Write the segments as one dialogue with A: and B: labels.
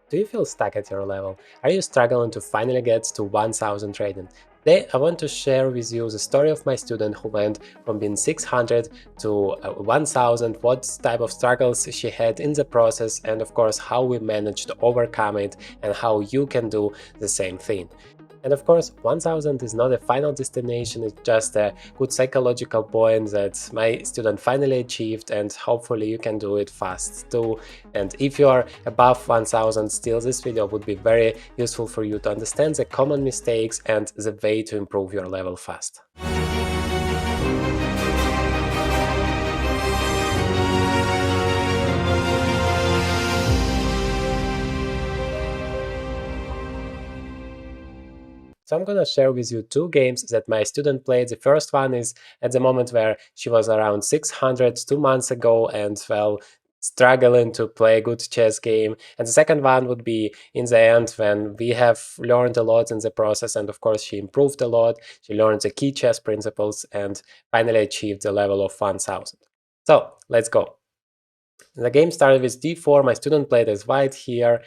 A: Do you feel stuck at your level? Are you struggling to finally get to 1000 rating? Today I want to share with you the story of my student who went from being 600 to 1000, what type of struggles she had in the process, and of course how we managed to overcome it and how you can do the same thing. And of course, 1000 is not a final destination, it's just a good psychological point that my student finally achieved, and hopefully you can do it fast too. And if you are above 1000 still, this video would be very useful for you to understand the common mistakes and the way to improve your level fast. So I'm gonna share with you two games that my student played. The first one is at the moment where she was around 600 2 months ago and, well, struggling to play a good chess game. And the second one would be in the end when we have learned a lot in the process, and of course she improved a lot. She learned the key chess principles and finally achieved the level of 1000. So let's go. The game started with d4. My student played as white here,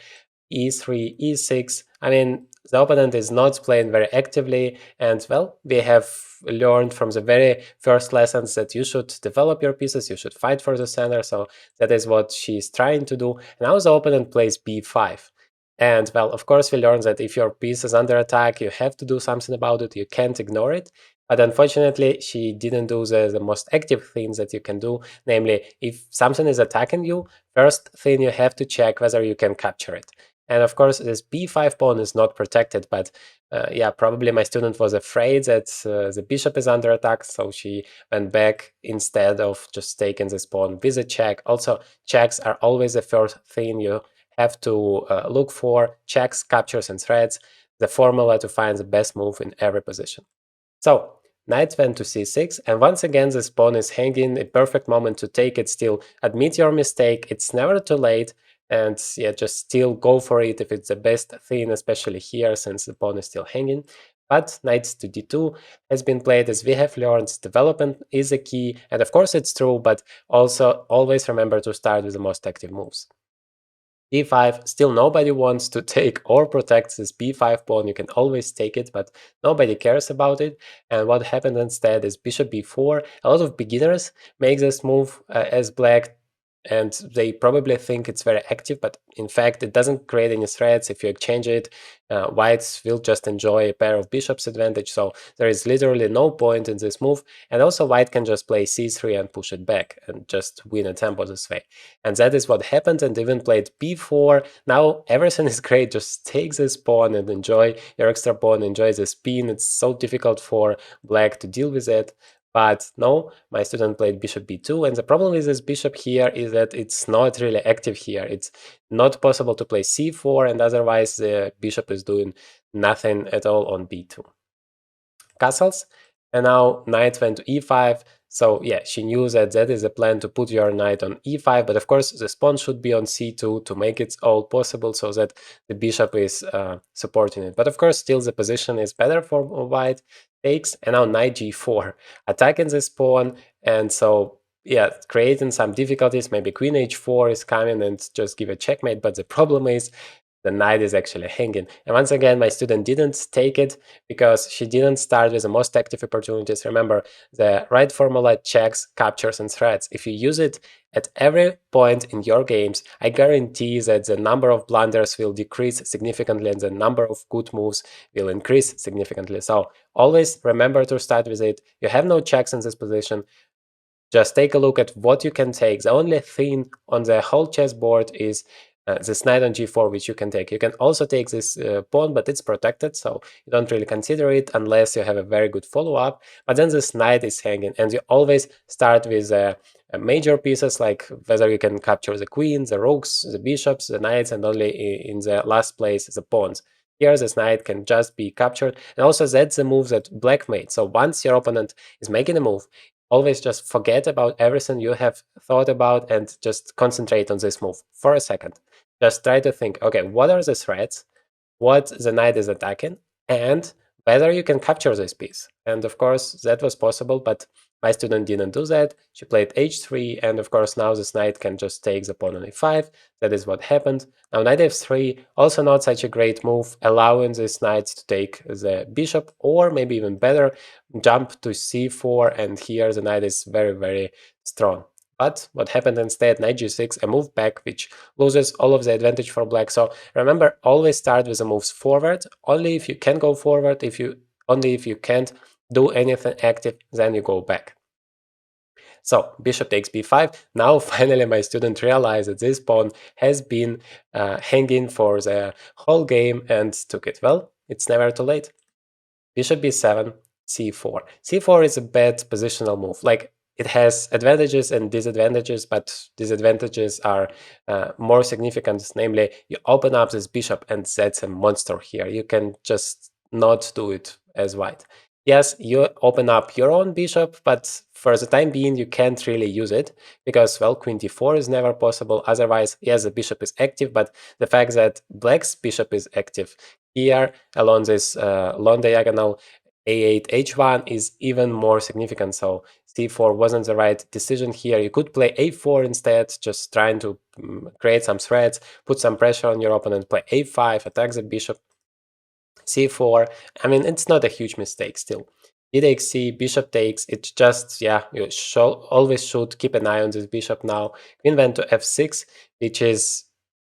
A: e3, e6. I mean, the opponent is not playing very actively, and well, we have learned from the very first lessons that you should develop your pieces, you should fight for the center, so that is what she's trying to do. And now the opponent plays b5. And well, of course, we learned that if your piece is under attack, you have to do something about it, you can't ignore it. But unfortunately, she didn't do the most active things that you can do, namely, if something is attacking you, first thing you have to check whether you can capture it. And of course, this b5 pawn is not protected, but yeah, probably my student was afraid that the bishop is under attack, so she went back instead of just taking this pawn with a check. Also, checks are always the first thing you have to look for. Checks, captures, and threats, the formula to find the best move in every position. So, knight went to c6, and once again this pawn is hanging, a perfect moment to take it still. Admit your mistake, it's never too late, and yeah, just still go for it if it's the best thing, especially here since the pawn is still hanging. But knight to d2 has been played. As we have learned, development is a key, and of course it's true, but also always remember to start with the most active moves. b5, still nobody wants to take or protect this b5 pawn. You can always take it, but nobody cares about it. And what happened instead is bishop b4. A lot of beginners make this move as black, and they probably think it's very active, but in fact it doesn't create any threats. If you exchange it, whites will just enjoy a pair of bishops advantage, so there is literally no point in this move. And also white can just play c3 and push it back and just win a tempo this way. And that is what happened, and even played b4. Now everything is great, just take this pawn and enjoy your extra pawn, enjoy the spin. It's so difficult for black to deal with it. But no, my student played bishop b2, and the problem with this bishop here is that it's not really active here. It's not possible to play c4, and otherwise the bishop is doing nothing at all on b2. Castles, and now knight went to e5. So yeah, she knew that that is a plan to put your knight on e5, but of course the pawn should be on c2 to make it all possible so that the bishop is supporting it. But of course still the position is better for white. Takes, and now knight g4, attacking this pawn, and so yeah, creating some difficulties. Maybe queen h4 is coming and just give a checkmate, but the problem is the knight is actually hanging. And once again, my student didn't take it because she didn't start with the most active opportunities. Remember, the right formula checks, captures, and threats. If you use it at every point in your games, I guarantee that the number of blunders will decrease significantly and the number of good moves will increase significantly. So always remember to start with it. You have no checks in this position. Just take a look at what you can take. The only thing on the whole chessboard is this knight on g4, which you can take. You can also take this pawn, but it's protected, so you don't really consider it unless you have a very good follow-up. But then this knight is hanging, and you always start with major pieces, like whether you can capture the queen, the rooks, the bishops, the knights, and only in the last place the pawns. Here, this knight can just be captured, and also that's the move that black made. So once your opponent is making a move, always just forget about everything you have thought about and just concentrate on this move for a second. Just try to think, okay, what are the threats, what the knight is attacking, and whether you can capture this piece. And of course, that was possible, but My student didn't do that. She played h3, and of course now this knight can just take the pawn on e5. That is what happened. Now knight f3, also not such a great move, allowing this knight to take the bishop, or maybe even better, jump to c4, and here the knight is very, very strong. But what happened instead, knight g6, a move back, which loses all of the advantage for black. So remember, always start with the moves forward. Only if you can go forward, only if you can't do anything active, then you go back. So bishop takes b5. Now finally my student realized that this pawn has been hanging for the whole game and took it. Well, it's never too late. Bishop b7, c4. c4 is a bad positional move. Like, it has advantages and disadvantages, but disadvantages are more significant. Namely, you open up this bishop and that's a monster here. You can just not do it as white. Yes, you open up your own bishop, but for the time being, you can't really use it because, well, queen d4 is never possible. Otherwise, yes, the bishop is active, but the fact that black's bishop is active here along this long diagonal a8 h1 is even more significant. So c4 wasn't the right decision here. You could play a4 instead, just trying to create some threats, put some pressure on your opponent, play a5, attack the bishop, c4. I mean, it's not a huge mistake still. D takes c, bishop takes, it's just, yeah, you always should keep an eye on this bishop now. Queen went to f6, which is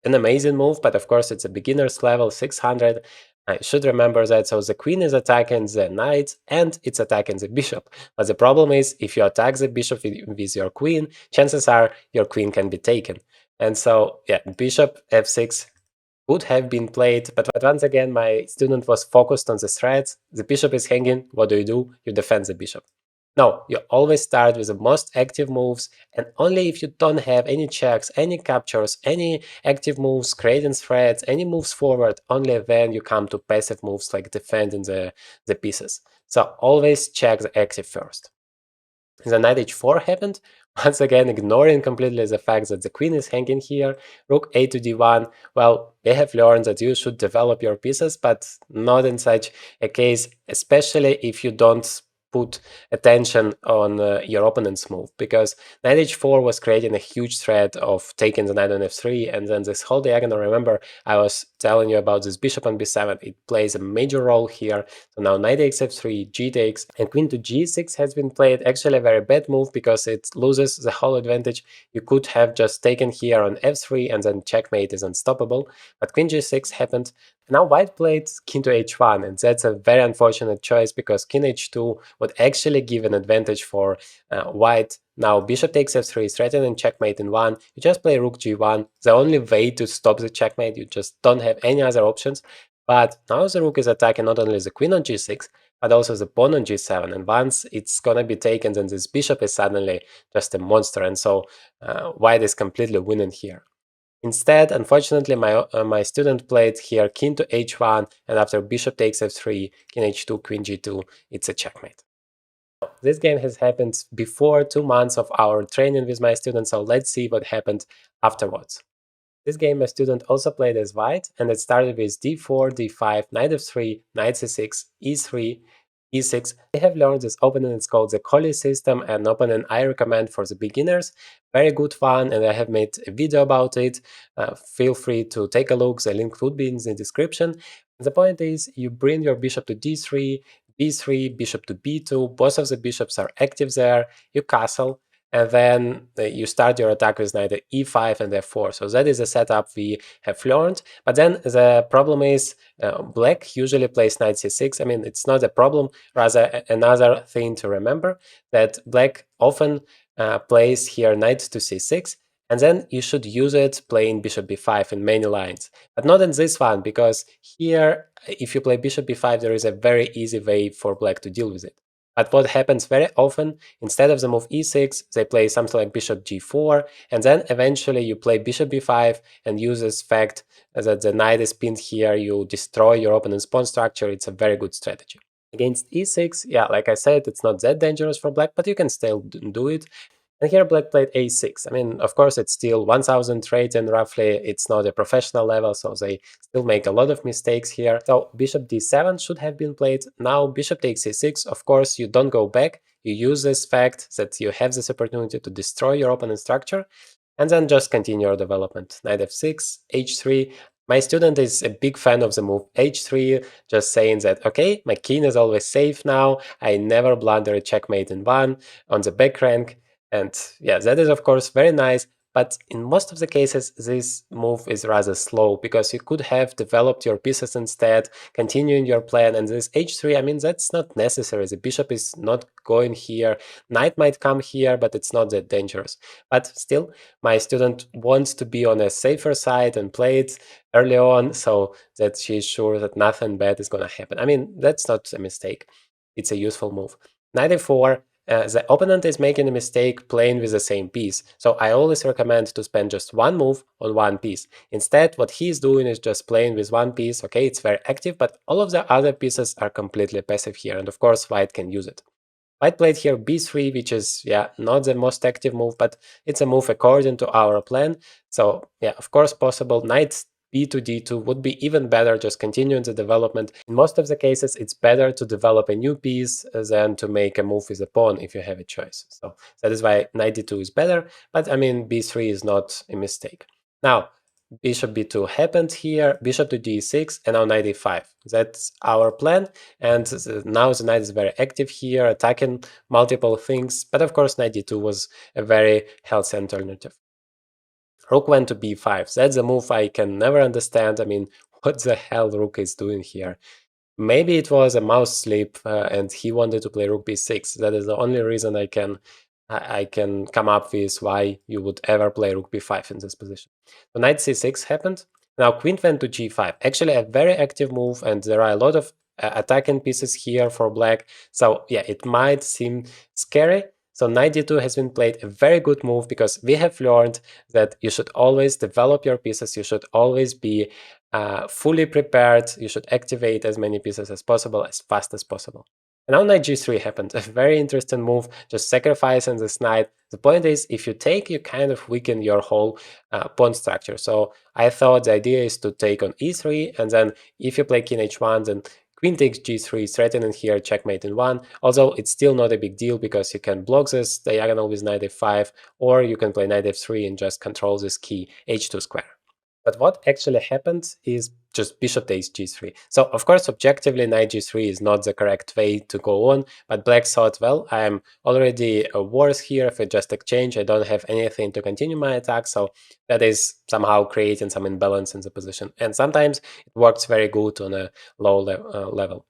A: an amazing move, but of course it's a beginner's level, 600. I should remember that. So the queen is attacking the knight and it's attacking the bishop. But the problem is, if you attack the bishop with your queen, chances are your queen can be taken. And so, yeah, bishop f6 would have been played, but once again, my student was focused on the threats. The bishop is hanging. What do? You defend the bishop. No, you always start with the most active moves, and only if you don't have any checks, any captures, any active moves, creating threats, any moves forward, only then you come to passive moves like defending the pieces. So always check the active first. The knight h4 happened, once again ignoring completely the fact that the queen is hanging here. Rook a to d1. Well, they have learned that you should develop your pieces, but not in such a case, especially if you don't put attention on your opponent's move, because knight h4 was creating a huge threat of taking the knight on f3, and then this whole diagonal, remember I was telling you about this bishop on b7, it plays a major role here. So now knight takes f3, g takes, and queen to g6 has been played. Actually a very bad move because it loses the whole advantage. You could have just taken here on f3 and then checkmate is unstoppable, but queen g6 happened. Now white played king to h1, and that's a very unfortunate choice because king h2 would actually give an advantage for white. Now bishop takes f3, threatening checkmate in 1. You just play rook g1. The only way to stop the checkmate, you just don't have any other options. But now the rook is attacking not only the queen on g6, but also the pawn on g7. And once it's gonna be taken, then this bishop is suddenly just a monster. And so white is completely winning here. Instead, unfortunately, my student played here king to h1, and after bishop takes f3, king h2, queen g2, it's a checkmate. This game has happened before 2 months of our training with my students, so let's see what happened afterwards. This game my student also played as white, and it started with d4, d5, knight f3, knight c6, e3, e6. I have learned this opening, it's called the Collie system, an opening I recommend for the beginners. Very good one, and I have made a video about it. Feel free to take a look, the link would be in the description. The point is, you bring your bishop to d3, b3, bishop to b2, both of the bishops are active there, you castle, and then you start your attack with knight e5 and f4. So that is the setup we have learned. But then the problem is black usually plays knight c6. I mean, it's not a problem, rather another thing to remember, that black often plays here knight to c6, and then you should use it playing bishop b5 in many lines. But not in this one, because here, if you play bishop b5, there is a very easy way for black to deal with it. But what happens very often, instead of the move e6, they play something like bishop g4, and then eventually you play bishop b5 and use this fact that the knight is pinned here, you destroy your opponent's pawn structure. It's a very good strategy. Against e6, yeah, like I said, it's not that dangerous for black, but you can still do it. And here black played a6. I mean, of course, it's still 1000 rating roughly. It's not a professional level, so they still make a lot of mistakes here. So bishop d7 should have been played. Now bishop takes c6. Of course, you don't go back. you use this fact that you have this opportunity to destroy your opponent's structure, and then just continue your development. Knight f6, h3. My student is a big fan of the move h3, just saying that, okay, my king is always safe now, I never blunder a checkmate in one on the back rank, and yeah, that is of course very nice, but in most of the cases this move is rather slow, because you could have developed your pieces instead, continuing your plan, and this h3, I mean, that's not necessary. The bishop is not going here, knight might come here, but it's not that dangerous. But still, my student wants to be on a safer side and play it early on so that she's sure that nothing bad is going to happen. I mean, that's not a mistake. It's a useful move. Knight e4, the opponent is making a mistake playing with the same piece. So I always recommend to spend just one move on one piece. Instead, what he's doing is just playing with one piece. Okay, it's very active, but all of the other pieces are completely passive here. And of course, white can use it. White played here b3, which is, yeah, not the most active move, but it's a move according to our plan. So, yeah, of course possible. Knight b to d2 would be even better, just continuing the development. In most of the cases, it's better to develop a new piece than to make a move with a pawn if you have a choice. So that is why knight d2 is better, but I mean, b3 is not a mistake. Now, bishop b2 happened here, bishop to d6, and now knight e5. That's our plan, and now the knight is very active here, attacking multiple things, but of course knight d2 was a very healthy alternative. Rook went to b5. That's a move I can never understand. I mean, what the hell rook is doing here? Maybe it was a mouse sleep and he wanted to play rook b6. That is the only reason I can come up with why you would ever play rook b5 in this position. So knight c6 happened. Now queen went to g5. Actually a very active move, and there are a lot of attacking pieces here for black. So yeah, it might seem scary. So knight d2 has been played, a very good move, because we have learned that you should always develop your pieces, you should always be fully prepared, you should activate as many pieces as possible, as fast as possible. And now knight g3 happened, a very interesting move, just sacrificing this knight. The point is, if you take, you kind of weaken your whole pawn structure. So I thought the idea is to take on e3, and then if you play king h1, then queen takes g3, threatening here checkmate in one, although it's still not a big deal because you can block this diagonal with knight f5, or you can play knight f3 and just control this key h2 square. But what actually happened is just bishop takes g3. So of course, objectively, knight g3 is not the correct way to go on, but black thought, well, I'm already worse here. If I just exchange, I don't have anything to continue my attack, so that is somehow creating some imbalance in the position. And sometimes it works very good on a low level.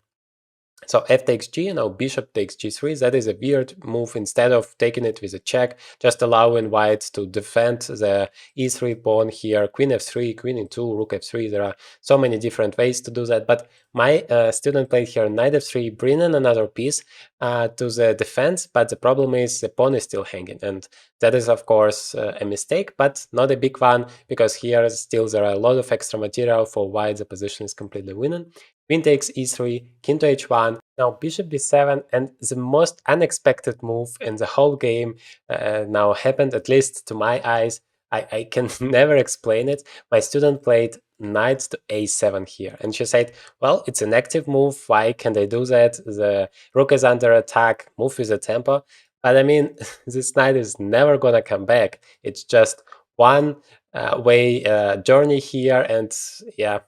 A: So f takes g, now bishop takes g3. That is a weird move. Instead of taking it with a check, just allowing white to defend the e3 pawn here, queen f3, queen e2, rook f3. There are so many different ways to do that, but my student played here knight f3, bringing another piece to the defense, but the problem is the pawn is still hanging, and that is of course a mistake, but not a big one, because here still there are a lot of extra material for white. The position is completely winning. Queen takes e3, king to h1, now bishop b7, and the most unexpected move in the whole game now happened, at least to my eyes. I can never explain it. My student played knight to a7 here, and she said, well, it's an active move, why can they do that? The rook is under attack, move with a tempo. But I mean, this knight is never gonna come back. It's just one way journey here, and yeah,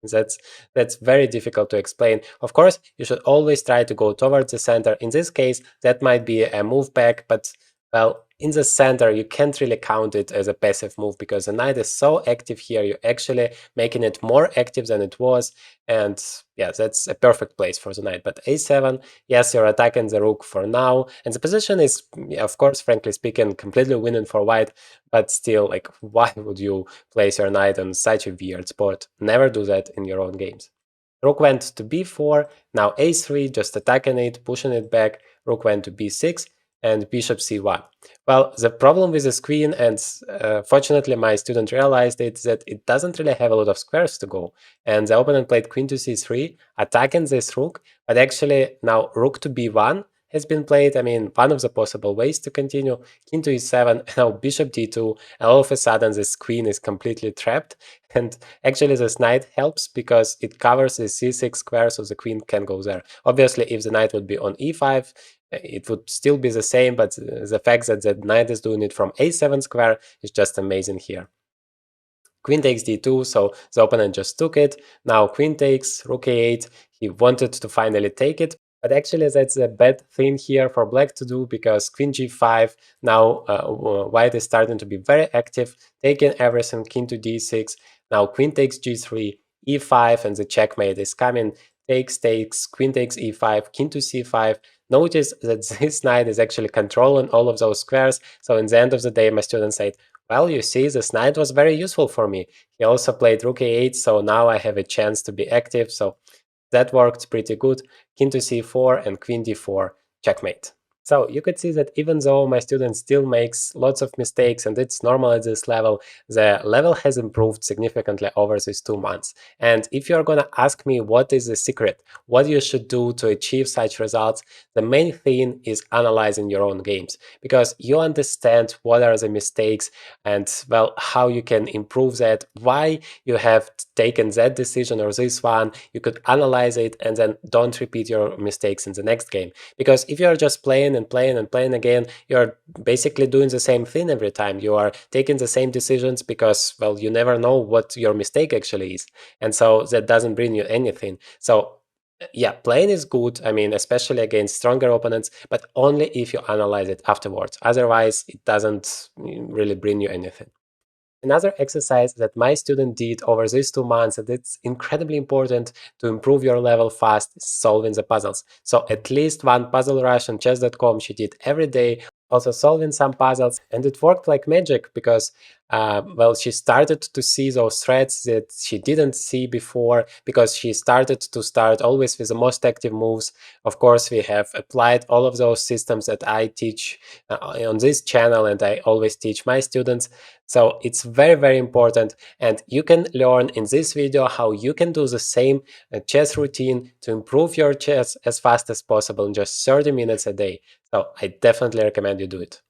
A: that's very difficult to explain. Of course, you should always try to go towards the center. In this case, that might be a move back, but well, in the center, you can't really count it as a passive move because the knight is so active here. You're actually making it more active than it was. And yeah, that's a perfect place for the knight. But a7, yes, you're attacking the rook for now. And the position is, yeah, of course, frankly speaking, completely winning for white. But still, like, why would you place your knight on such a weird spot? Never do that in your own games. Rook went to b4, now a3, just attacking it, pushing it back. Rook went to b6, and bishop c1. Well, the problem with this queen, and fortunately my student realized it, that it doesn't really have a lot of squares to go. And the opponent played queen to c3, attacking this rook, but actually now rook to b1 has been played. I mean, one of the possible ways to continue, king to e7, now bishop d2, and all of a sudden this queen is completely trapped. And actually this knight helps because it covers the c6 square, so the queen can go there. Obviously, if the knight would be on e5, it would still be the same, but the fact that the knight is doing it from a7 square is just amazing here. Queen takes d2, so the opponent just took it. Now queen takes, rook a8. He wanted to finally take it, but actually that's a bad thing here for black to do, because queen g5, now white is starting to be very active, taking everything, king to d6. Now queen takes g3, e5, and the checkmate is coming. Takes, queen takes e5, king to c5. Notice that this knight is actually controlling all of those squares. So in the end of the day, my student said, well, you see, this knight was very useful for me. He also played rook a8, so now I have a chance to be active. So that worked pretty good. King to c4 and queen d4, checkmate. So you could see that even though my student still makes lots of mistakes and it's normal at this level, the level has improved significantly over these 2 months. And if you're gonna ask me what is the secret, what you should do to achieve such results, the main thing is analyzing your own games, because you understand what are the mistakes and, well, how you can improve that, why you have taken that decision or this one. You could analyze it and then don't repeat your mistakes in the next game. Because if you're just playing and playing and playing again, you're basically doing the same thing every time. You are taking the same decisions because, well, you never know what your mistake actually is. And so that doesn't bring you anything. So yeah, playing is good, I mean, especially against stronger opponents, but only if you analyze it afterwards. Otherwise, it doesn't really bring you anything. Another exercise that my student did over these 2 months, and it's incredibly important to improve your level fast, is solving the puzzles. So at least one puzzle rush on chess.com she did every day, also solving some puzzles, and it worked like magic because, well, she started to see those threads that she didn't see before, because she started to start always with the most active moves. Of course, we have applied all of those systems that I teach on this channel and I always teach my students. So it's very, very important, and you can learn in this video how you can do the same chess routine to improve your chess as fast as possible in just 30 minutes a day. So I definitely recommend you do it.